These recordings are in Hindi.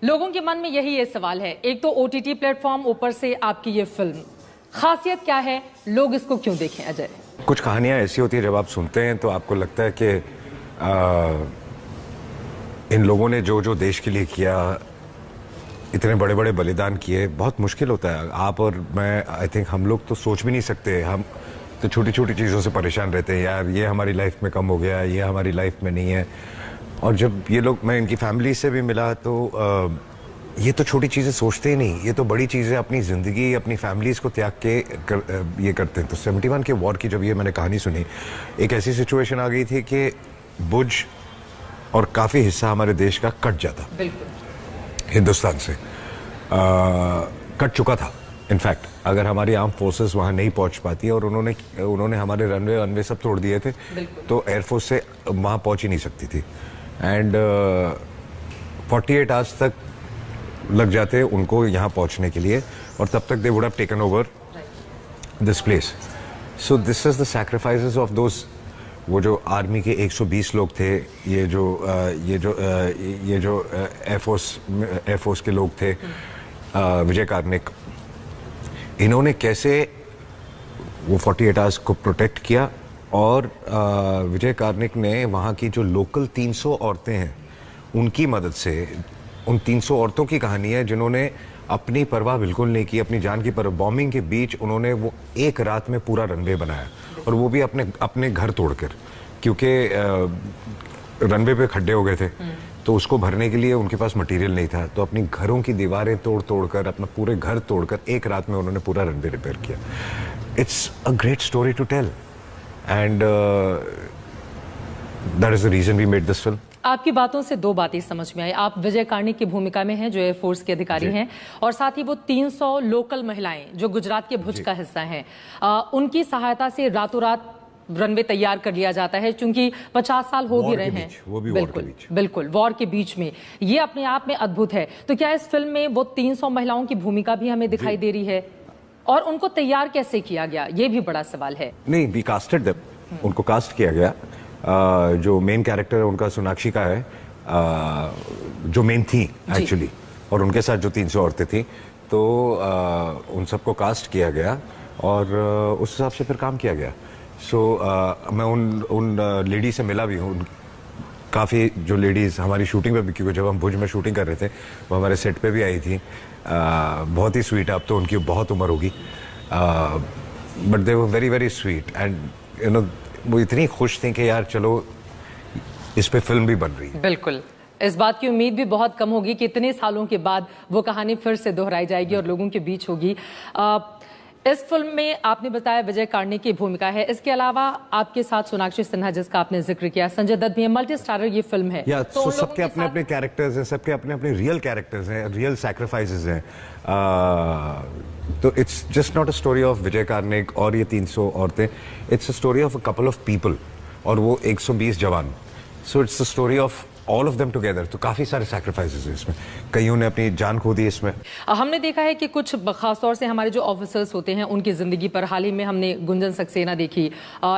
लोगों के मन में यही ये सवाल है, एक तो ओटीटी प्लेटफॉर्म, ऊपर से आपकी ये फिल्म, खासियत क्या है, लोग इसको क्यों देखें? अजय, कुछ कहानियां ऐसी होती है जब आप सुनते हैं तो आपको लगता है कि इन लोगों ने जो जो देश के लिए किया, इतने बड़े बड़े बलिदान किए, बहुत मुश्किल होता है। आप और मैं, आई थिंक हम लोग तो सोच भी नहीं सकते। हम तो छोटी छोटी चीज़ों से परेशान रहते हैं, यार ये हमारी लाइफ में कम हो गया, ये हमारी लाइफ में नहीं है। और जब ये लोग, मैं इनकी फैमिली से भी मिला तो ये तो छोटी चीज़ें सोचते ही नहीं, ये तो बड़ी चीज़ें अपनी ज़िंदगी, अपनी फैमिलीज़ को त्याग के ये करते हैं। तो 71 के वॉर की जब ये मैंने कहानी सुनी, एक ऐसी सिचुएशन आ गई थी कि भुज और काफ़ी हिस्सा हमारे देश का कट जाता, बिल्कुल हिंदुस्तान से कट चुका था। इनफैक्ट अगर हमारी आर्म फोर्सेस वहाँ नहीं पहुँच पाती और उन्होंने हमारे रनवे सब तोड़ दिए थे, तो एयरफोर्स से वहाँ पहुँच ही नहीं सकती थी। एंड 48 आवर्स तक लग जाते उनको यहाँ पहुँचने के लिए, और तब तक they would have taken over this place. So this is the sacrifices of those, वो जो आर्मी के 120 लोग थे, ये जो एयरफोर्स के लोग थे, विजय कार्निक, इन्होंने कैसे वो 48 आवर्स को प्रोटेक्ट किया। और विजय कार्निक ने वहाँ की जो लोकल 300 औरतें हैं, उनकी मदद से, उन 300 औरतों की कहानी है जिन्होंने अपनी परवाह बिल्कुल नहीं की, अपनी जान की परवाह, बॉम्बिंग के बीच उन्होंने वो एक रात में पूरा रनवे बनाया, और वो भी अपने घर तोड़कर, क्योंकि रनवे पे खड्डे हो गए थे, तो उसको भरने के लिए उनके पास मटेरियल नहीं था, तो अपनी घरों की दीवारें तोड़कर, अपना पूरे घर तोड़कर एक रात में उन्होंने पूरा रनवे रिपेयर किया। It's a great story to tell, and that is the reason we made this film. आपकी बातों से दो बातें समझ में आई। आप विजय कार्निक की भूमिका में हैं, जो एयरफोर्स के अधिकारी हैं, और साथ ही वो 300 लोकल महिलाएं जो गुजरात के भुज का हिस्सा हैं, उनकी सहायता से रातों रात रनवे तैयार कर लिया जाता है, क्योंकि 50 साल हो भी रहे हैं। वो भी बिल्कुल वॉर के बीच में, ये अपने आप में अद्भुत है। तो क्या इस फिल्म में वो 300 महिलाओं की भूमिका भी हमें दिखाई दे रही है, और उनको तैयार कैसे किया गया, ये भी बड़ा सवाल है। नहीं, वी कास्टेड देम, उनको कास्ट किया गया। जो मेन कैरेक्टर है उनका सोनाक्षी का है, जो मेन थी एक्चुअली, और उनके साथ जो 300 औरतें थी, तो उन सबको कास्ट किया गया, और उस हिसाब से फिर काम किया गया। सो मैं उन लेडी से मिला भी हूँ, काफ़ी जो लेडीज़ हमारी शूटिंग पे भी, क्योंकि जब हम भुज में शूटिंग कर रहे थे वो हमारे सेट पे भी आई थी। बहुत ही स्वीट, अब तो उनकी बहुत उम्र होगी, but they were very very sweet, and you know वो इतनी खुश थी कि यार चलो इस पे फिल्म भी बन रही है। बिल्कुल, इस बात की उम्मीद भी बहुत कम होगी कि इतने सालों के बाद वो कहानी फिर से दोहराई जाएगी और लोगों के बीच होगी। इस फिल्म में आपने बताया विजय कार्निक की भूमिका है, इसके अलावा आपके साथ सोनाक्षी सिन्हा जिसका आपने जिक्र किया, संजय दत्त भी है, मल्टी स्टारर ये फिल्म है। तो सबके अपने अपने कैरेक्टर्स हैं, सबके अपने अपने रियल कैरेक्टर्स हैं, रियल सैक्रिफाइसेस हैं। तो it's just not a story of Vijay Karnik और ये 300 औरतें, it's a story of a couple of people, और वो 120 जवान। So it's a story of all of them together. तो काफी सारे सैक्रिफाइसेस हैं इसमें, कईयों ने अपनी जान खो दी इसमें। हमने देखा है कि कुछ खासतौर से हमारे जो ऑफिसर्स होते हैं उनकी जिंदगी पर, हाल ही में हमने गुंजन सक्सेना देखी,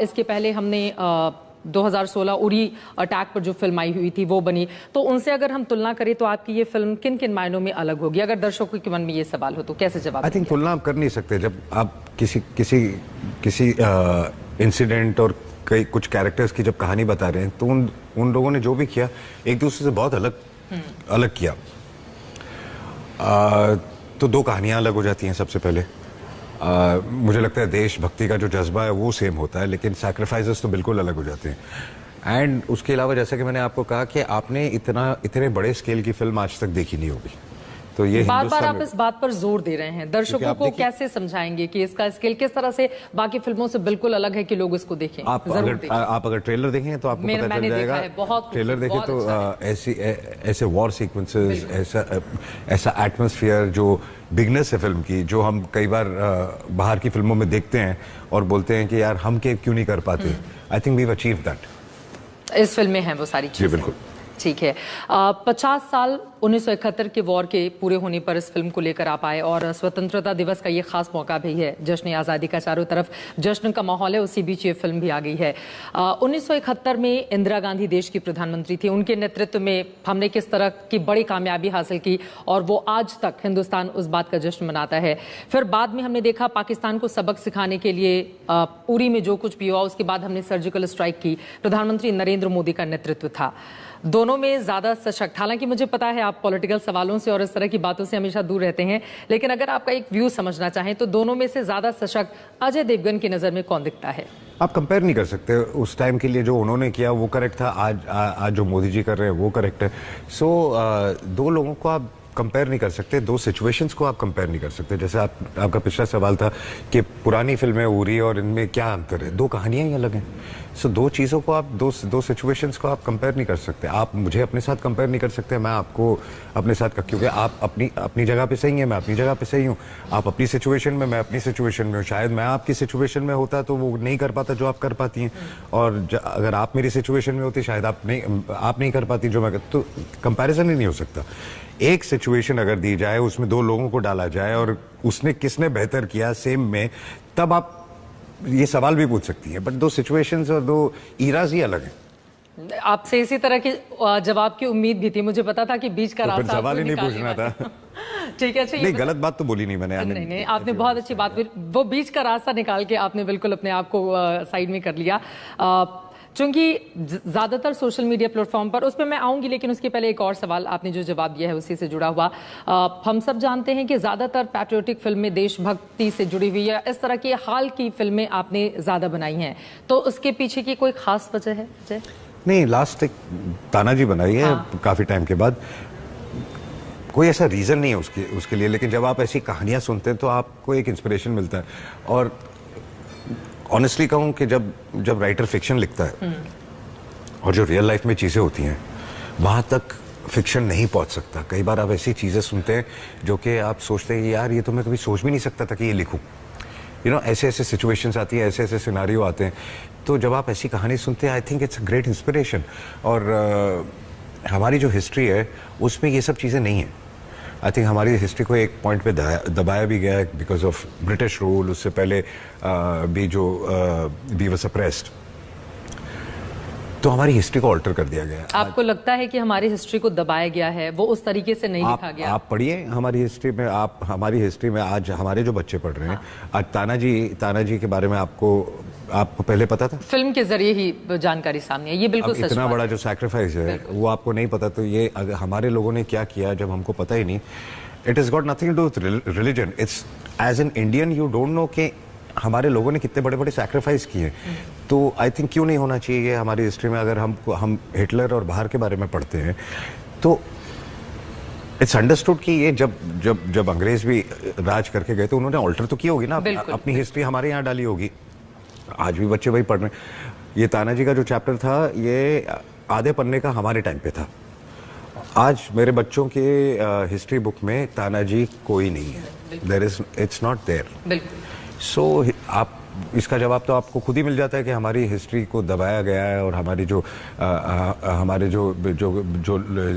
इसके पहले हमने 2016 उरी अटैक पर जो फिल्म आई हुई थी वो बनी। तो उनसे अगर हम तुलना करें तो आपकी ये फिल्म किन किन मायनों में अलग होगी? अगर दर्शकों के मन में ये सवाल हो तो कैसे जवाब? आई थिंक तुलना आप कर नहीं सकते। जब आप किसी इंसिडेंट और कई कुछ कैरेक्टर्स की जब कहानी बता रहे हैं, तो उन लोगों ने जो भी किया एक दूसरे से बहुत अलग किया। तो दो कहानियां अलग हो जाती हैं। सबसे पहले मुझे लगता है देशभक्ति का जो जज्बा है वो सेम होता है, लेकिन सैक्रिफाइसेस तो बिल्कुल अलग हो जाते हैं। एंड उसके अलावा, जैसा कि मैंने आपको कहा कि आपने इतने बड़े स्केल की फिल्म आज तक देखी नहीं होगी, तो ये बार बार आप इस बात पर जोर दे रहे हैं, दर्शकों को कैसे समझाएंगे कि इसका स्केल किस तरह से बाकी फिल्मों से बिल्कुल अलग है कि लोग इसको देखें? आप अगर ट्रेलर देखें तो आपको पता चल जाएगा। ट्रेलर देखें तो ऐसे वॉर सीक्वेंसेस, ऐसा एटमॉस्फेयर, जो बिगनेस है फिल्म की, जो हम कई बार बाहर की फिल्मों में देखते हैं और बोलते हैं कि यार हम क्यों नहीं कर पाते। I think we have achieved that. इस फिल्म में है वो सारी चीजें। बिल्कुल। ठीक है। 50 साल 1971 के वॉर के पूरे होने पर इस फिल्म को लेकर आप आए और स्वतंत्रता दिवस का ये खास मौका भी है। जश्न आज़ादी का चारों तरफ जश्न का माहौल है, उसी बीच ये फिल्म भी आ गई है। 1971 में इंदिरा गांधी देश की प्रधानमंत्री थी। उनके नेतृत्व में हमने किस तरह की बड़ी कामयाबी हासिल की और वो आज तक हिंदुस्तान उस बात का जश्न मनाता है। फिर बाद में हमने देखा पाकिस्तान को सबक सिखाने के लिए उरी में जो कुछ भी हुआ, उसके बाद हमने सर्जिकल स्ट्राइक की। प्रधानमंत्री नरेंद्र मोदी का नेतृत्व था। दोनों में ज्यादा सशक्त, हालांकि मुझे पता है आप पॉलिटिकल सवालों से और इस तरह की बातों से हमेशा दूर रहते हैं, लेकिन अगर आपका एक व्यू समझना चाहें तो दोनों में से ज्यादा सशक्त अजय देवगन की नजर में कौन दिखता है? आप कंपेयर नहीं कर सकते। उस टाइम के लिए जो उन्होंने किया वो करेक्ट था, आज जो मोदी जी कर रहे हैं वो करेक्ट है। सो दो लोगों को आप कंपेयर नहीं कर सकते, दो सिचुएशंस को आप कंपेयर नहीं कर सकते। जैसे आपका पिछला सवाल था कि पुरानी फिल्में उरी और इनमें क्या अंतर है, दो कहानियां ही अलग हैं। सो दो चीज़ों को आप दो सिचुएशंस को आप कंपेयर नहीं कर सकते। आप मुझे अपने साथ कंपेयर नहीं कर सकते, मैं आपको अपने साथ, क्योंकि आप अपनी जगह पे सही हैं, मैं अपनी जगह पे सही हूँ। आप अपनी सिचुएशन में, मैं अपनी सिचुएशन में हूँ। शायद मैं आपकी सिचुएशन में होता तो वो नहीं कर पाता जो आप कर पाती हैं, और अगर आप मेरी सिचुएशन में होती शायद आप नहीं कर पाती जो मैं, तो कंपैरिजन ही नहीं हो सकता। एक सिचुएशन अगर दी जाए, उसमें दो लोगों को डाला जाए और उसने किसने बेहतर किया सेम में, तब आप ये सवाल भी पूछ सकती हैं। बट दो सिचुएशंस और दो इराज ही अलग हैं। आपसे इसी तरह की जवाब की उम्मीद भी थी, मुझे पता था कि बीच का तो रास्ता सवाल ही नहीं पूछना था। ठीक है, नहीं, गलत बात तो बोली नहीं मैंने। नहीं, आपने बहुत अच्छी बात, वो बीच का रास्ता निकाल के आपने बिल्कुल अपने आप को साइड में कर लिया। चूंकि ज्यादातर सोशल मीडिया प्लेटफॉर्म पर, उस पर मैं आऊंगी, लेकिन उसके पहले एक और सवाल, आपने जो जवाब दिया है उसी से जुड़ा हुआ। हम सब जानते हैं कि ज्यादातर पैट्रियोटिक फिल्में देशभक्ति से जुड़ी हुई या इस तरह की हाल की फिल्में आपने ज्यादा बनाई हैं, तो उसके पीछे की कोई खास वजह है? जय? नहीं, लास्ट एक तानाजी बनाई है। हाँ। काफी टाइम के बाद। कोई ऐसा रीजन नहीं है उसके लिए, लेकिन जब आप ऐसी कहानियां सुनते हैं तो आपको एक इंस्पिरेशन मिलता है। और ऑनेस्टली कहूं कि जब राइटर फिक्शन लिखता है और जो रियल लाइफ में चीजें होती हैं वहां तक फिक्शन नहीं पहुंच सकता। कई बार आप ऐसी चीजें सुनते हैं जो कि आप सोचते हैं कि यार ये तो मैं कभी सोच भी नहीं सकता था कि ये लिखूं। ऐसे सिचुएशंस आती है, ऐसे सिनेरियो आते हैं। तो जब आप ऐसी कहानी सुनते हैं, I think it's a great inspiration. और हमारी जो हिस्ट्री है उसमें ये सब चीज़ें नहीं हैं। आई थिंक हमारी हिस्ट्री को एक पॉइंट पे दबाया भी गया है बिकॉज ऑफ ब्रिटिश रूल। उससे पहले भी जो वी वर सप्रेस्ड, तो हमारी हिस्ट्री को ऑल्टर कर दिया गया। आपको लगता है कि हमारी हिस्ट्री को दबाया गया है, वो उस तरीके से नहीं लिखा गया? आप पढ़िए हमारी हिस्ट्री में, हमारी हिस्ट्री में आज हमारे जो बच्चे पढ़ रहे हैं, आज तानाजी के बारे में आपको पहले पता था? फिल्म के जरिए ही जानकारी सामने है, ये बिल्कुल सच। इतना बड़ा जो सैक्रिफाइस है वो आपको नहीं पता, तो ये अगर हमारे लोगों ने क्या किया जब हमको पता ही नहीं। It is got nothing to do with religion. It's as an Indian you don't know कि हमारे लोगों ने कितने बड़े बड़े सैक्रिफाइस किए। तो आई थिंक क्यों नहीं होना चाहिए ये हमारी हिस्ट्री में। अगर हम हिटलर और बाहर के बारे में पढ़ते हैं तो इट्स अंडरस्टूड कि ये जब अंग्रेज भी राज करके गए तो उन्होंने ऑल्टर तो की होगी ना अपनी हिस्ट्री, हमारे यहाँ डाली होगी। आज भी बच्चे वही पढ़ रहे हैं। ये तानाजी का जो चैप्टर था ये आधे पन्ने का हमारे टाइम पे था। आज मेरे बच्चों के हिस्ट्री बुक में तानाजी कोई नहीं है। It's not there. सो आप इसका जवाब तो आपको खुद ही मिल जाता है कि हमारी हिस्ट्री को दबाया गया है और हमारी हमारे जो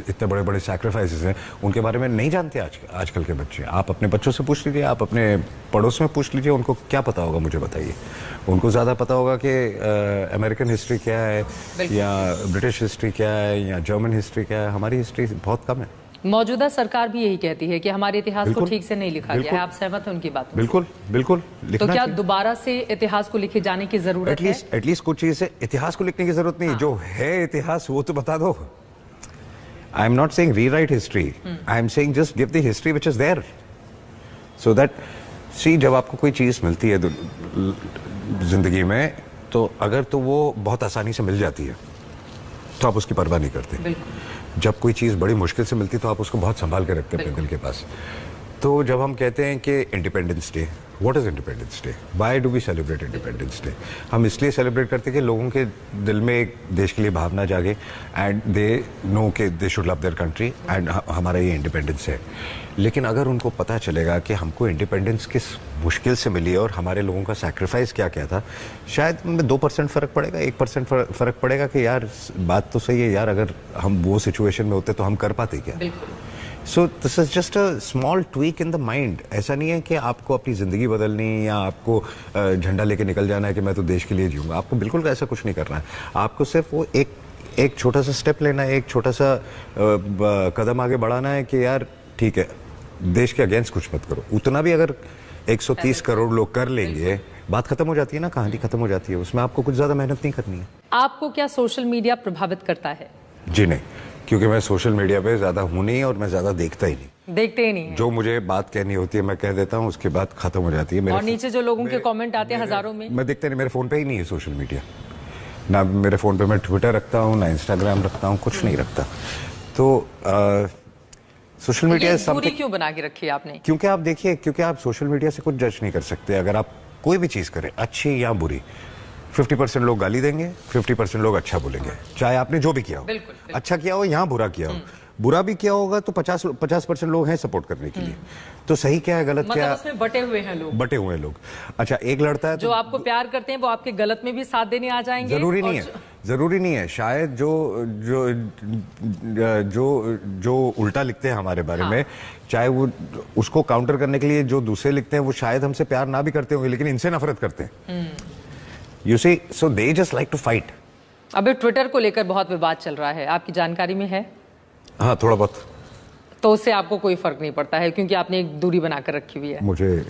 इतने बड़े बड़े सैक्रिफाइसेस हैं उनके बारे में नहीं जानते आजकल के बच्चे। आप अपने बच्चों से पूछ लीजिए, आप अपने पड़ोस में पूछ लीजिए, उनको क्या पता होगा मुझे बताइए। उनको ज़्यादा पता होगा कि अमेरिकन हिस्ट्री क्या है या ब्रिटिश हिस्ट्री क्या है या जर्मन हिस्ट्री क्या है। हमारी हिस्ट्री बहुत कम है। मौजूदा सरकार भी यही कहती है कि हमारे इतिहास को ठीक से नहीं लिखा गया है। आप सहमत हैं उनकी बात? बिल्कुल बिल्कुल। तो क्या दोबारा से इतिहास को लिखे जाने की जरूरत है? एटलीस्ट कुछ चीज है, इतिहास को लिखने की जरूरत नहीं। जो है इतिहास वो तो बता दो। I am not saying rewrite history, I am saying just give the history which is there so that see जब आपको कोई चीज मिलती है जिंदगी में तो अगर तो वो बहुत आसानी से मिल जाती है तो आप उसकी परवाह नहीं करते। जब कोई चीज़ बड़ी मुश्किल से मिलती तो आप उसको बहुत संभाल के रखते हैं अपने दिल के पास। तो जब हम कहते हैं कि independence day, what is independence day, why do we celebrate independence day? हम इसलिए सेलिब्रेट करते हैं कि लोगों के दिल में एक देश के लिए भावना जागे एंड दे नो कि they should love their country and हमारा ये इंडिपेंडेंस है। लेकिन अगर उनको पता चलेगा कि हमको इंडिपेंडेंस किस मुश्किल से मिली है और हमारे लोगों का सैक्रिफाइस क्या क्या था, शायद उनमें 2% फ़र्क पड़ेगा, 1% फ़र्क पड़ेगा कि यार बात तो सही है यार, अगर हम वो सिचुएशन में होते तो हम कर पाते क्या। So this is just a small tweak in the mind. ऐसा नहीं है कि आपको अपनी ज़िंदगी बदलनी या आपको झंडा लेके निकल जाना है कि मैं तो देश के लिए जीऊँगा। आपको बिल्कुल ऐसा कुछ नहीं करना है। आपको सिर्फ वो एक छोटा सा स्टेप लेना है, एक छोटा सा कदम आगे बढ़ाना है कि यार ठीक है, देश के अगेंस्ट कुछ मत करो। उतना भी अगर 130 करोड़ लोग कर लेंगे, बात खत्म हो जाती है ना, कहानी खत्म हो जाती है। उसमें आपको कुछ ज़्यादा मेहनत नहीं करनी है। आपको क्या सोशल मीडिया प्रभावित करता है? जी नहीं, क्योंकि मैं सोशल मीडिया पे ज़्यादा हूँ नहीं और मैं ज़्यादा देखता ही नहीं। देखते ही नहीं है। जो मुझे बात कहनी होती है मैं कह देता हूँ, उसके बाद खत्म हो जाती है। और नीचे जो लोगों के कमेंट आते हैं हजारों में, मैं देखता नहीं। मेरे फ़ोन पे ही नहीं है सोशल मीडिया, ना मेरे फ़ोन पे मैं ट्विटर रखता हूँ, ना इंस्टाग्राम रखता हूँ, कुछ नहीं रखता। तो सोशल मीडिया दूरी क्यों बना के रखी है आपने? क्योंकि आप देखिए, क्योंकि आप सोशल मीडिया से कुछ जज नहीं कर सकते। अगर आप कोई भी चीज़ करें, अच्छी या बुरी, 50% लोग गाली देंगे, 50% लोग अच्छा बोलेंगे, चाहे आपने जो भी किया हो। बिल्कुल। अच्छा किया हो या बुरा किया हो, बुरा भी किया होगा तो 50% लोग हैं सपोर्ट करने के लिए। तो सही क्या है, गलत क्या है, मतलब उसमें बटे हुए हैं लोग। बटे हुए हैं लोग। अच्छा, एक लड़ता है जो आपको प्यार करते हैं वो आपके गलत में भी साथ देने आ जाएंगे। जरूरी नहीं है, जरूरी नहीं है। शायद जो जो जो जो उल्टा लिखते हैं हमारे बारे में, चाहे वो उसको काउंटर करने के लिए जो दूसरे लिखते हैं, वो शायद हमसे प्यार ना भी करते होंगे, लेकिन इनसे नफरत करते हैं। You see, so they just like to fight. अभी ट्विटर को लेकर बहुत विवाद चल रहा है, आपकी जानकारी में है? हाँ, थोड़ा बहुत। तो उससे आपको कोई फर्क नहीं पड़ता है क्योंकि आपने एक दूरी बनाकर रखी हुई है? मुझे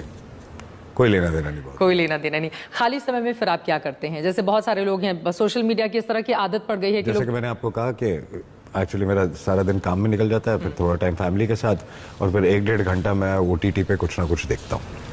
कोई लेना देना नहीं। कोई लेना देना नहीं। खाली समय में फिर आप क्या करते हैं? जैसे बहुत सारे लोग हैं, सोशल मीडिया की इस तरह की आदत पड़ गई है कि जैसे कि मैंने आपको कहा कि एक्चुअली मेरा सारा दिन काम में निकल जाता है, फिर थोड़ा टाइम फैमिली के साथ, और फिर 1-1.5 घंटा मैं OTT पे कुछ ना कुछ देखता हूँ।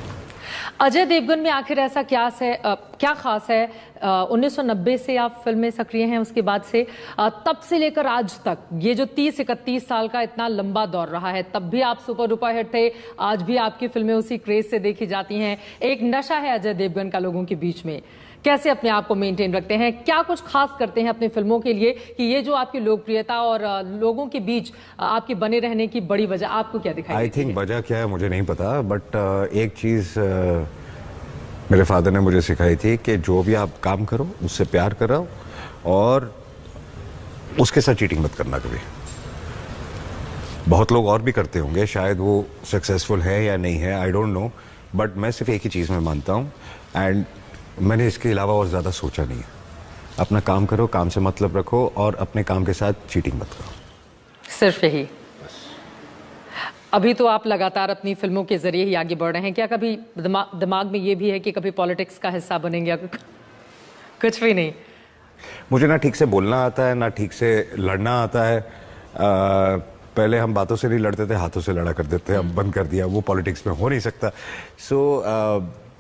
अजय देवगन में आखिर ऐसा क्या खास है? 1990 से आप फिल्म में सक्रिय हैं, उसके बाद से तब से लेकर आज तक ये जो 30-31 साल का इतना लंबा दौर रहा है, तब भी आप सुपर डुपर हिट थे, आज भी आपकी फिल्में उसी क्रेज से देखी जाती हैं। एक नशा है अजय देवगन का लोगों के बीच में। कैसे अपने आप को मेंटेन रखते हैं? क्या कुछ खास करते हैं अपनी फिल्मों के लिए कि ये जो आपकी लोकप्रियता और लोगों के बीच आपके बने रहने की बड़ी वजह आपको क्या दिखाई देती है? आई थिंक वजह क्या है मुझे नहीं पता, बट एक चीज़ मेरे फादर ने मुझे सिखाई थी कि जो भी आप काम करो उससे प्यार करो और उसके साथ चीटिंग मत करना कभी। बहुत लोग और भी करते होंगे, शायद वो सक्सेसफुल है या नहीं है, आई डोंट नो, बट मैं सिर्फ एक ही चीज़ में मानता हूँ एंड मैंने इसके अलावा और ज़्यादा सोचा नहीं है। अपना काम करो, काम से मतलब रखो और अपने काम के साथ चीटिंग मत करो, सिर्फ यही। अभी तो आप लगातार अपनी फिल्मों के जरिए ही आगे बढ़ रहे हैं, क्या कभी दिमाग में ये भी है कि कभी पॉलिटिक्स का हिस्सा बनेंगे? कुछ भी नहीं। मुझे ना ठीक से बोलना आता है, ना ठीक से लड़ना आता है। पहले हम बातों से नहीं लड़ते थे, हाथों से लड़ा करते थे, अब बंद कर दिया। वो पॉलिटिक्स में हो नहीं सकता। सो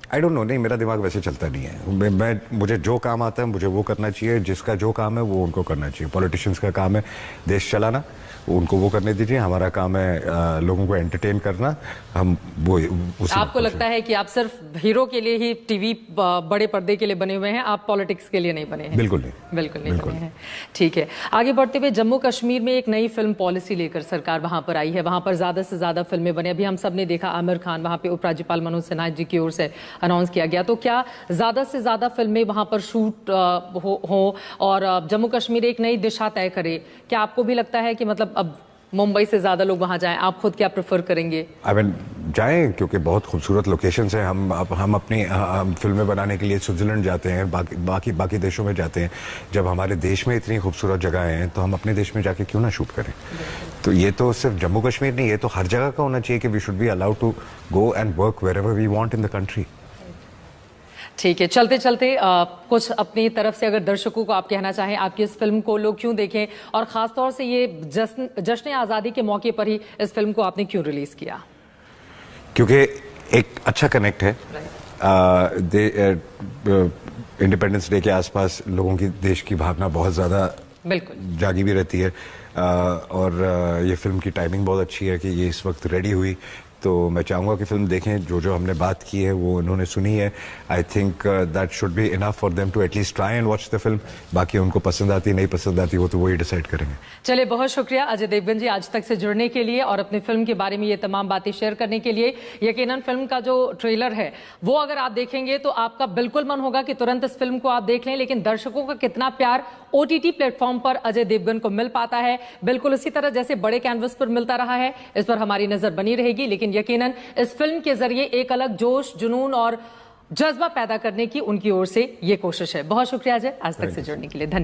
आई डोंट नो, नहीं, मेरा दिमाग वैसे चलता नहीं है। मुझे जो काम आता है मुझे वो करना चाहिए, जिसका जो काम है वो उनको करना चाहिए। पॉलिटिशियंस का काम है देश चलाना, उनको वो करने दीजिए। हमारा काम है लोगों को एंटरटेन करना, हम वो उसी। आपको लगता है कि आप सिर्फ हीरो के लिए ही टीवी बड़े पर्दे के लिए बने हुए हैं, आप पॉलिटिक्स के लिए नहीं बने हैं? बिल्कुल नहीं, बिल्कुल नहीं बने हैं। ठीक है, आगे बढ़ते हुए जम्मू कश्मीर में एक नई फिल्म पॉलिसी लेकर सरकार वहां पर आई है, वहां पर ज्यादा से ज्यादा फिल्में बने। अभी हम सब ने देखा आमिर खान, वहां पे उपराज्यपाल मनोज सिन्हा जी की ओर से अनाउंस किया गया। तो क्या ज्यादा से ज्यादा फिल्में वहां पर शूट हो और जम्मू कश्मीर एक नई दिशा तय करे? क्या आपको भी लगता है कि मतलब अब मुंबई से ज्यादा लोग वहां जाएं? आप खुद क्या प्रेफर करेंगे? आई मीन जाएं, क्योंकि बहुत खूबसूरत लोकेशंस हैं। हम अपनी फिल्में बनाने के लिए स्विट्जरलैंड जाते हैं, बाकी देशों में जाते हैं। जब हमारे देश में इतनी खूबसूरत जगह हैं तो हम अपने देश में जाके क्यों ना शूट करें? तो ये तो सिर्फ जम्मू कश्मीर नहीं, ये तो हर जगह का होना चाहिए कि we should be allowed to go and work wherever we want in the country. ठीक है, चलते चलते कुछ अपनी तरफ से अगर दर्शकों को आप कहना चाहें, आपकी इस फिल्म को लोग क्यों देखें और खासतौर से ये जश्न आज़ादी के मौके पर ही इस फिल्म को आपने क्यों रिलीज किया? क्योंकि एक अच्छा कनेक्ट है। इंडिपेंडेंस डे के आसपास लोगों की देश की भावना बहुत ज़्यादा बिल्कुल जागी भी रहती है, और ये फिल्म की टाइमिंग बहुत अच्छी है कि ये इस वक्त रेडी हुई तो मैं चाहूँगा कि फिल्म देखें, जो हमने बात की है वो उन्होंने सुनी है. I think that should be enough for them to at least try and watch the film. बाकी उनको पसंद आती नहीं पसंद आती वो तो वही डिसाइड करेंगे. चलिए, बहुत शुक्रिया अजय देवगन जी आज तक से जुड़ने के लिए और अपनी फिल्म के बारे में ये तमाम बातें शेयर करने के लिए. यकीनन फिल्म का जो ट्रेलर है वो अगर आप देखेंगे तो आपका बिल्कुल मन होगा कि तुरंत इस फिल्म को आप देख लें, लेकिन दर्शकों का कितना प्यार OTT प्लेटफॉर्म पर अजय देवगन को मिल पाता है, बिल्कुल उसी तरह जैसे बड़े कैनवस पर मिलता रहा है, इस पर हमारी नजर बनी रहेगी. लेकिन यकीनन इस फिल्म के जरिए एक अलग जोश, जुनून और जज्बा पैदा करने की उनकी ओर से ये कोशिश है. बहुत शुक्रिया अजय आज तक से जुड़ने के लिए. धन्यवाद.